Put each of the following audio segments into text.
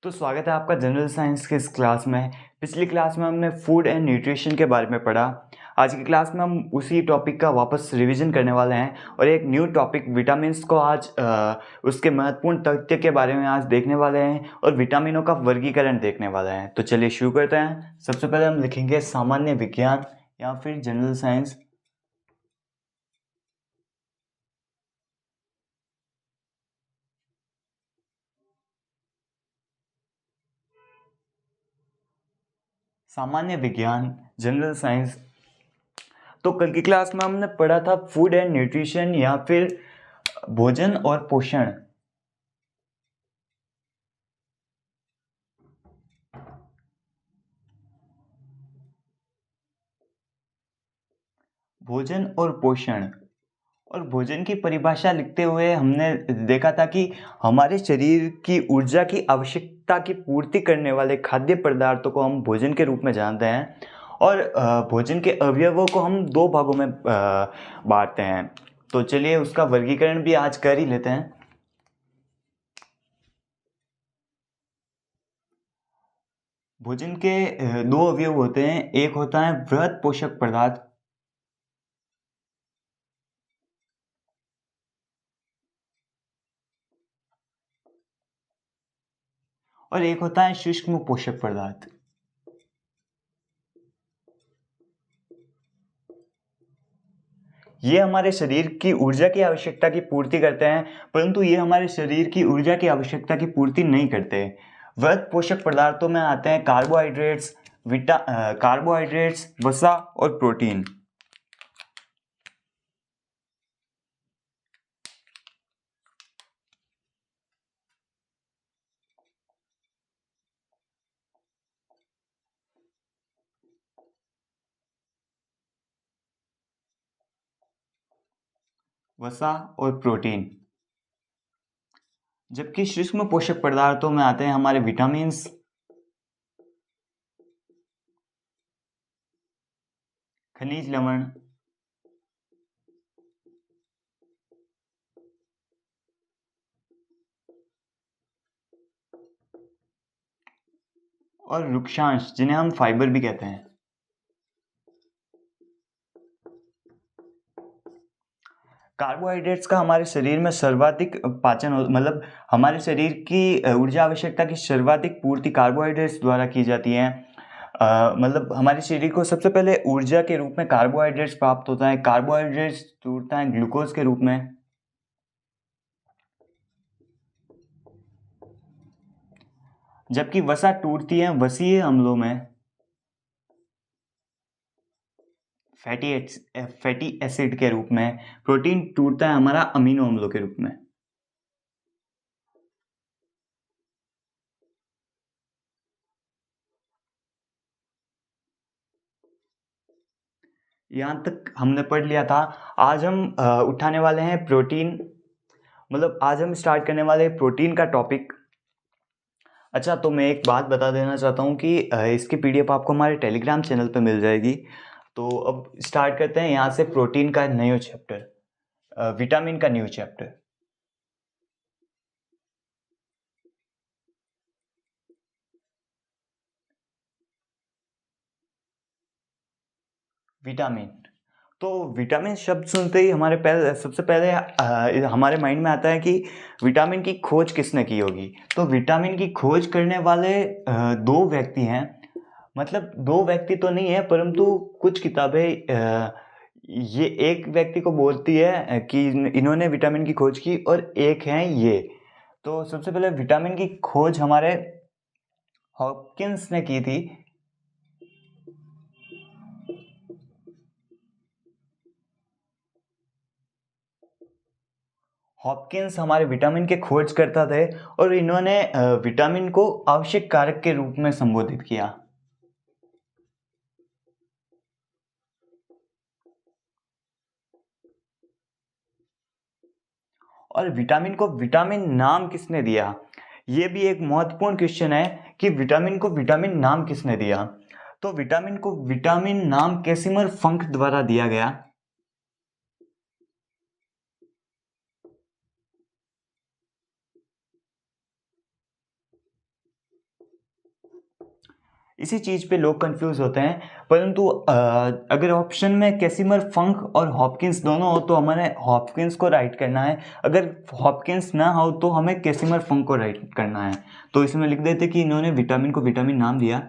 तो स्वागत है आपका जनरल साइंस के इस क्लास में। पिछली क्लास में हमने फूड एंड न्यूट्रिशन के बारे में पढ़ा। आज की क्लास में हम उसी टॉपिक का वापस रिवीजन करने वाले हैं और एक न्यू टॉपिक विटामिन्स को आज उसके महत्वपूर्ण तथ्य के बारे में आज देखने वाले हैं और विटामिनों का वर्गीकरण देखने वाले हैं। तो चलिए शुरू करते हैं। सबसे पहले हम लिखेंगे सामान्य विज्ञान या फिर जनरल साइंस। सामान्य विज्ञान जनरल साइंस। तो कल की क्लास में हमने पढ़ा था फूड एंड न्यूट्रिशन या फिर भोजन और पोषण। भोजन और पोषण और भोजन की परिभाषा लिखते हुए हमने देखा था कि हमारे शरीर की ऊर्जा की आवश्यकता की पूर्ति करने वाले खाद्य पदार्थों को हम भोजन के रूप में जानते हैं और भोजन के अवयवों को हम दो भागों में बांटते हैं। तो चलिए उसका वर्गीकरण भी आज कर ही लेते हैं। भोजन के दो अवयव होते हैं। एक होता है बृहत पोषक पदार्थ और एक होता है सूक्ष्म पोषक पदार्थ। ये हमारे शरीर की ऊर्जा की आवश्यकता की पूर्ति करते हैं, परंतु ये हमारे शरीर की ऊर्जा की आवश्यकता की पूर्ति नहीं करते। वृहत पोषक पदार्थों में आते हैं कार्बोहाइड्रेट्स, वसा और प्रोटीन। वसा और प्रोटीन। जबकि सूक्ष्म पोषक पदार्थों में आते हैं हमारे विटामिन्स, खनिज लवण और रुक्षांश, जिन्हें हम फाइबर भी कहते हैं। कार्बोहाइड्रेट्स का हमारे शरीर में सर्वाधिक पाचन मतलब हमारे शरीर की ऊर्जा आवश्यकता की सर्वाधिक पूर्ति कार्बोहाइड्रेट्स द्वारा की जाती है। मतलब हमारे शरीर को सबसे पहले ऊर्जा के रूप में कार्बोहाइड्रेट्स प्राप्त होता है। कार्बोहाइड्रेट्स टूटता है ग्लूकोज के रूप में, जबकि वसा टूटती है वसीय अम्लों में, फैटी एसिड के रूप में। प्रोटीन टूटता है हमारा अमीनो अम्लों के रूप में। यहाँ तक हमने पढ़ लिया था। आज हम उठाने वाले हैं प्रोटीन, मतलब आज हम स्टार्ट करने वाले हैं प्रोटीन का टॉपिक। अच्छा, तो मैं एक बात बता देना चाहता हूँ कि इसकी पीडीएफ आपको हमारे टेलीग्राम चैनल पर मिल जाएगी। तो अब स्टार्ट करते हैं यहाँ से प्रोटीन का न्यू चैप्टर, विटामिन का न्यू चैप्टर। विटामिन। तो विटामिन शब्द सुनते ही सबसे पहले हमारे माइंड में आता है कि विटामिन की खोज किसने की होगी। तो विटामिन की खोज करने वाले दो व्यक्ति हैं। मतलब दो व्यक्ति तो नहीं है, परंतु कुछ किताबें ये एक व्यक्ति को बोलती है कि इन्होंने विटामिन की खोज की, और एक है ये। तो सबसे पहले विटामिन की खोज हमारे हॉपकिंस ने की थी। हॉपकिंस हमारे विटामिन के खोज करता थे और इन्होंने विटामिन को आवश्यक कारक के रूप में संबोधित किया। और विटामिन को विटामिन नाम किसने दिया, ये भी एक महत्वपूर्ण क्वेश्चन है कि विटामिन को विटामिन नाम किसने दिया। तो विटामिन को विटामिन नाम कैसिमर फंक द्वारा दिया गया। इसी चीज़ पे लोग कंफ्यूज होते हैं, परंतु अगर ऑप्शन में कैसिमर फंक और हॉपकिंस दोनों हो तो हमारे हॉपकिंस को राइट करना है, अगर हॉपकिंस ना हो तो हमें कैसिमर फंक को राइट करना है। तो इसमें लिख देते कि इन्होंने विटामिन को विटामिन नाम दिया।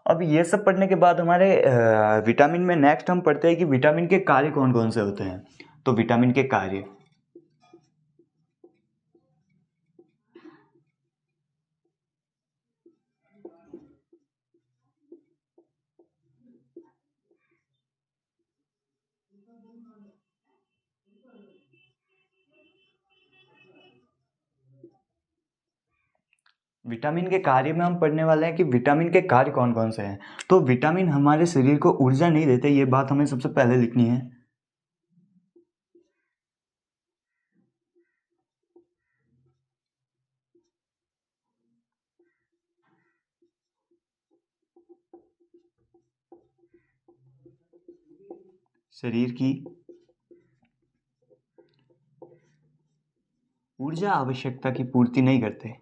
अब ये सब पढ़ने के बाद हमारे विटामिन में नेक्स्ट हम पढ़ते हैं कि विटामिन के कार्य कौन कौन से होते हैं। तो विटामिन के कार्य, विटामिन के कार्य में हम पढ़ने वाले हैं कि विटामिन के कार्य कौन कौन से हैं। तो विटामिन हमारे शरीर को ऊर्जा नहीं देते, ये बात हमें सबसे पहले लिखनी है। शरीर की ऊर्जा आवश्यकता की पूर्ति नहीं करते।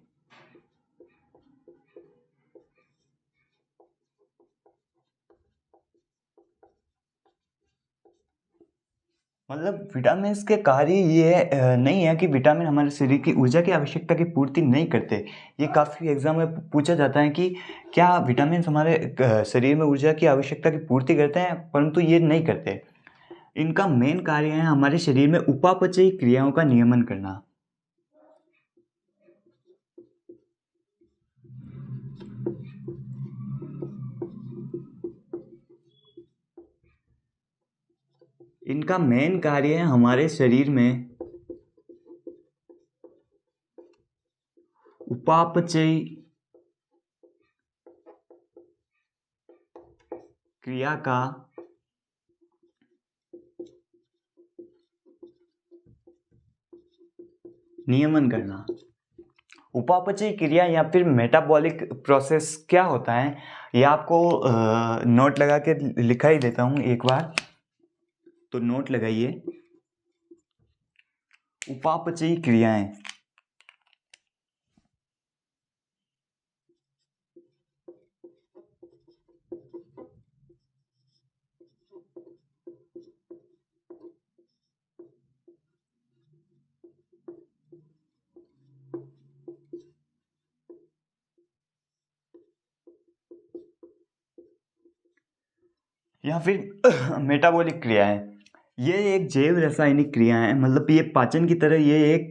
मतलब विटामिन के कार्य ये नहीं है कि विटामिन हमारे शरीर की ऊर्जा की आवश्यकता की पूर्ति नहीं करते। ये काफ़ी एग्जाम में पूछा जाता है कि क्या विटामिन हमारे शरीर में ऊर्जा की आवश्यकता की पूर्ति करते हैं, परंतु ये नहीं करते। इनका मेन कार्य है हमारे शरीर में उपापचयी क्रियाओं का नियमन करना। इनका मेन कार्य है हमारे शरीर में उपापचयी क्रिया का नियमन करना। उपापचयी क्रिया या फिर मेटाबॉलिक प्रोसेस क्या होता है, ये आपको नोट लगा के लिखा ही देता हूँ एक बार। तो नोट लगाइए, उपापचयी क्रियाएं। या फिर मेटाबॉलिक क्रियाएं, ये एक जैव रासायनिक क्रिया है, मतलब ये पाचन की तरह ये एक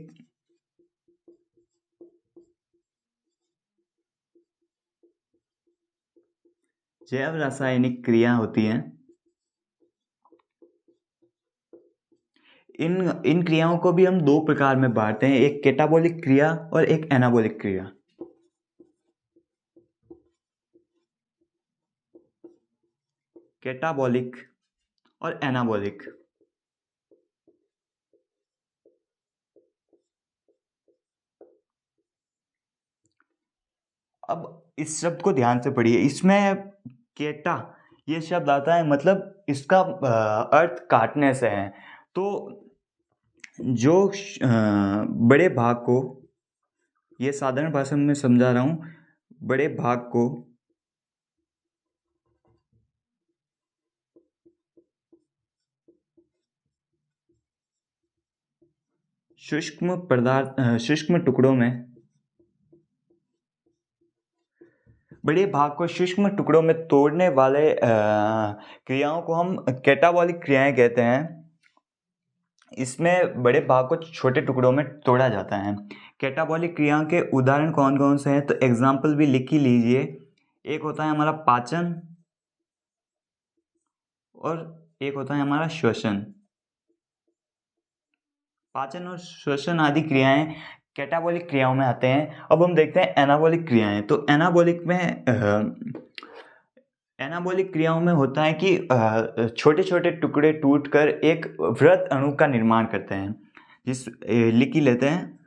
जैव रासायनिक क्रिया होती है। इन इन क्रियाओं को भी हम दो प्रकार में बांटते हैं, एक कैटाबॉलिक क्रिया और एक एनाबॉलिक क्रिया। कैटाबॉलिक और एनाबॉलिक। अब इस शब्द को ध्यान से पढ़िए, इसमें केटा ये शब्द आता है, मतलब इसका अर्थ काटने से है। तो जो बड़े भाग को, ये साधारण भाषा में समझा रहा हूँ, बड़े भाग को सूक्ष्म टुकड़ों में, बड़े भाग को सूक्ष्म टुकड़ों में तोड़ने वाले क्रियाओं को हम कैटाबॉलिक क्रियाएं कहते हैं। इसमें बड़े भाग को छोटे टुकड़ों में तोड़ा जाता है। कैटाबॉलिक क्रियाओं के उदाहरण कौन कौन से हैं, तो एग्जाम्पल भी लिख ही लीजिए। एक होता है हमारा पाचन और एक होता है हमारा श्वसन। पाचन और श्वसन आदि क्रियाएं कैटाबॉलिक क्रियाओं में आते हैं। अब हम देखते हैं एनाबॉलिक क्रियाएं। तो एनाबॉलिक क्रियाओं में होता है कि छोटे छोटे टुकड़े टूटकर एक वृहत अणु का निर्माण करते हैं। लिख ही लेते हैं,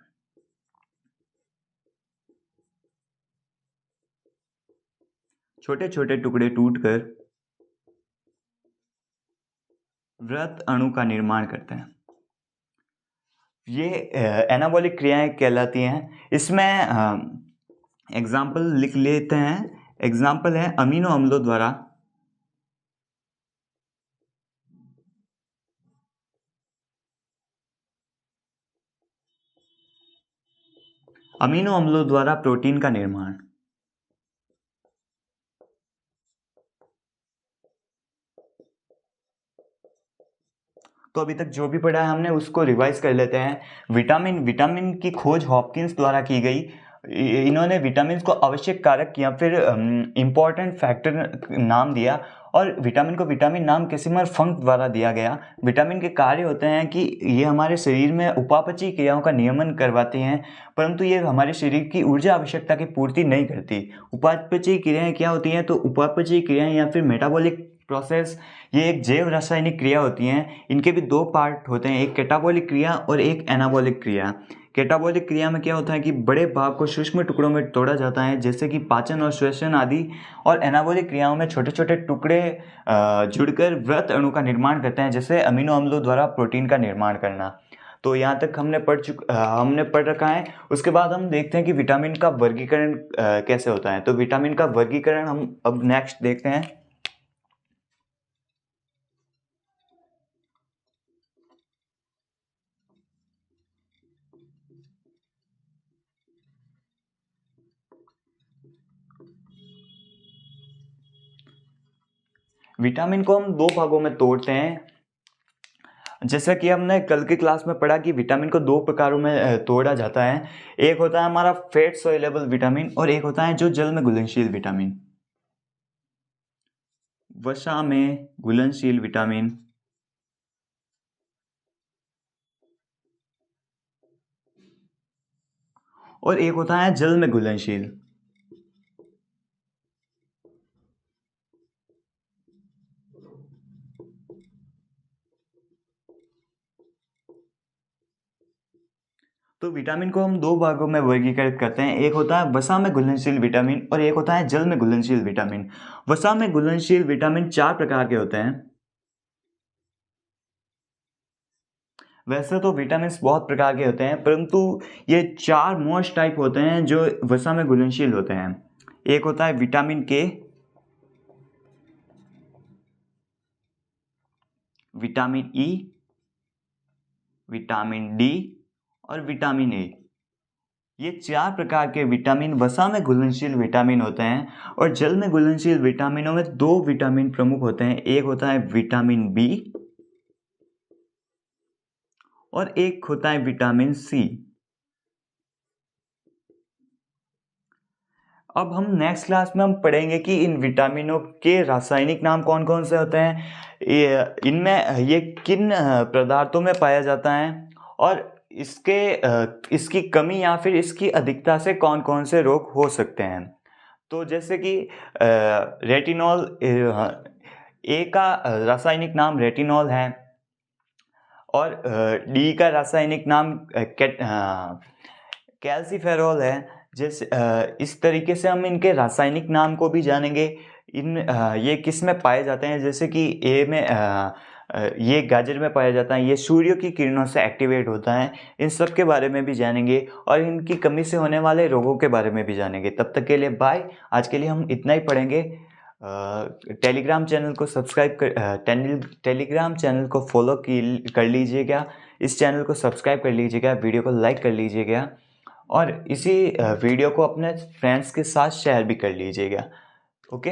छोटे छोटे टुकड़े टूटकर वृत्त अणु का निर्माण करते हैं। ये एनाबॉलिक क्रियाएं कहलाती हैं। इसमें एग्जाम्पल लिख लेते हैं। एग्जाम्पल है अमीनो अम्लों द्वारा प्रोटीन का निर्माण। तो अभी तक जो भी पढ़ा है हमने उसको रिवाइज कर लेते हैं। विटामिन की खोज हॉपकिंस द्वारा की गई। इन्होंने विटामिन को आवश्यक कारक या फिर इम्पोर्टेंट फैक्टर नाम दिया, और विटामिन को विटामिन नाम कैसिमर फंक द्वारा दिया गया। विटामिन के कार्य होते हैं कि ये हमारे शरीर में उपापचयी क्रियाओं का नियमन करवाती हैं, परंतु ये हमारे शरीर की ऊर्जा आवश्यकता की पूर्ति नहीं करती। उपापचयी क्रियाएं क्या होती हैं? तो उपापचयी क्रियाएं या फिर मेटाबॉलिक प्रोसेस, ये एक जैव रासायनिक क्रिया होती हैं। इनके भी दो पार्ट होते हैं, एक कैटाबॉलिक क्रिया और एक एनाबॉलिक क्रिया। कैटाबॉलिक क्रिया में क्या होता है कि बड़े भाग को सूक्ष्म टुकड़ों में तोड़ा जाता है, जैसे कि पाचन और श्वसन आदि। और एनाबॉलिक क्रियाओं में छोटे छोटे टुकड़े जुड़कर वृत्त अणु का निर्माण करते हैं, जैसे अमीनो अम्लों द्वारा प्रोटीन का निर्माण करना। तो यहाँ तक हमने पढ़ रखा है। उसके बाद हम देखते हैं कि विटामिन का वर्गीकरण कैसे होता है। तो विटामिन का वर्गीकरण हम अब नेक्स्ट देखते हैं। विटामिन को हम दो भागों में तोड़ते हैं। जैसा कि हमने कल की क्लास में पढ़ा कि विटामिन को दो प्रकारों में तोड़ा जाता है। एक होता है हमारा फैट सोल्युबल विटामिन, और एक होता है जो जल में घुलनशील विटामिन। वसा में घुलनशील विटामिन और एक होता है जल में घुलनशील। तो विटामिन को हम दो भागों में वर्गीकृत करते हैं। एक होता है वसा में घुलनशील विटामिन और एक होता है जल में घुलनशील विटामिन। वसा में घुलनशील विटामिन चार प्रकार के होते हैं। वैसे तो विटामिन बहुत प्रकार के होते हैं, परंतु ये चार मोस्ट टाइप होते हैं जो वसा में घुलनशील होते हैं। एक होता है विटामिन के, विटामिन ई, विटामिन डी और विटामिन ए। ये चार प्रकार के विटामिन वसा में घुलनशील विटामिन होते हैं। और जल में घुलनशील विटामिनों में दो विटामिन प्रमुख होते हैं। एक होता है विटामिन बी और एक होता है विटामिन सी। अब हम नेक्स्ट क्लास में हम पढ़ेंगे कि इन विटामिनों के रासायनिक नाम कौन कौन से होते हैं, इनमें ये किन पदार्थों में पाया जाता है, और इसकी कमी या फिर इसकी अधिकता से कौन कौन से रोग हो सकते हैं। तो जैसे कि रेटिनॉल, ए का रासायनिक नाम रेटिनॉल है, और डी का रासायनिक नाम कैल्सीफेरॉल है। जैसे इस तरीके से हम इनके रासायनिक नाम को भी जानेंगे। ये किस में पाए जाते हैं, जैसे कि ए में ये गाजर में पाया जाता है, ये सूर्य की किरणों से एक्टिवेट होता है। इन सब के बारे में भी जानेंगे और इनकी कमी से होने वाले रोगों के बारे में भी जानेंगे। तब तक के लिए बाय। आज के लिए हम इतना ही पढ़ेंगे। टेलीग्राम चैनल को सब्सक्राइब कर टेलीग्राम चैनल को फॉलो कर लीजिएगा। इस चैनल को सब्सक्राइब कर लीजिएगा, वीडियो को लाइक कर लीजिएगा, और इसी वीडियो को अपने फ्रेंड्स के साथ शेयर भी कर लीजिएगा। ओके।